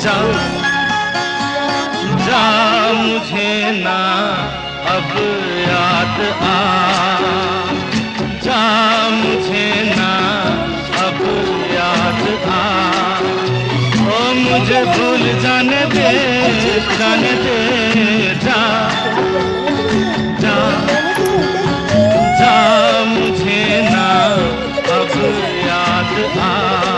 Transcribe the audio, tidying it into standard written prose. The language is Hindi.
जा जा मुझे ना अब याद आ, जा मुझे ना अब याद आ। ओ मुझे भूल जाने दे, जाने दे, जा जा जा मुझे ना अब याद आ।